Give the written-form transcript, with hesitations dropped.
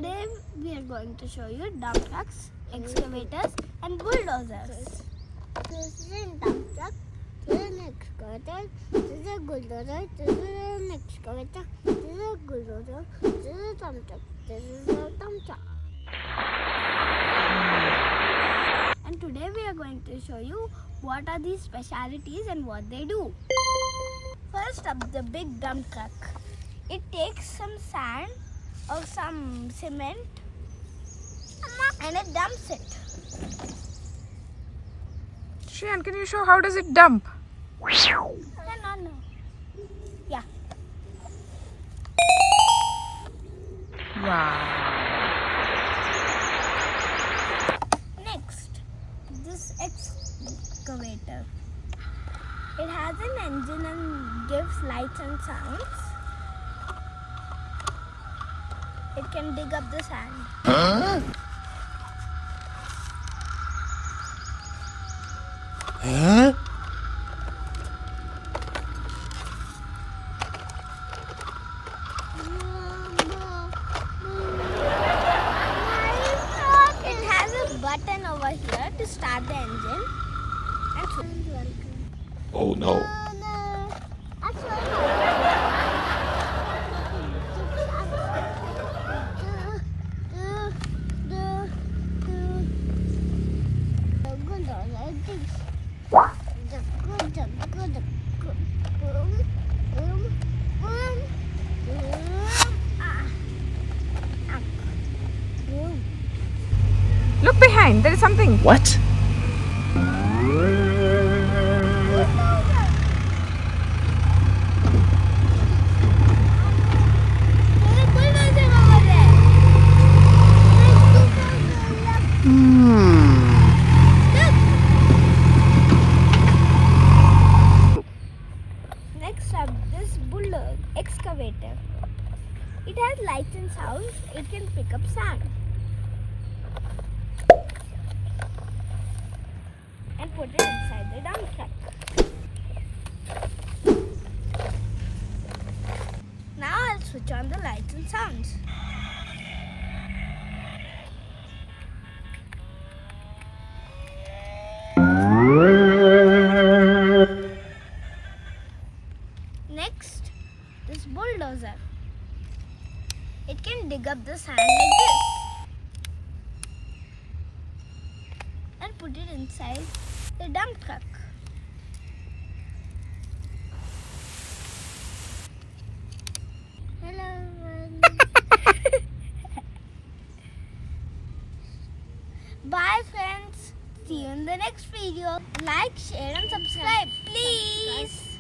Today we are going to show you dump trucks, excavators and bulldozers. This is a dump truck, this is an excavator, this is a bulldozer, this is an excavator, this is a bulldozer, this is a dump truck, this is a dump truck. And today we are going to show you what are these specialities and what they do. First up, the big dump truck. It takes some sand or some cement and it dumps it. Shreyan, can you show how does it dump? No. Yeah. Wow. Next, this excavator. It has an engine and gives lights and sounds. It can dig up the sand. It has a button over here to start the engine. Oh no. Look behind, there is something. What? Next up, this bulldozer excavator. It has lights and sounds. It can pick up sand and put it inside the dump truck. Now I'll switch on the lights and sounds. Next, this bulldozer. It can dig up the sand like this and put it inside the dump truck. Hello. Bye friends. See you in the next video. Like, share and subscribe please.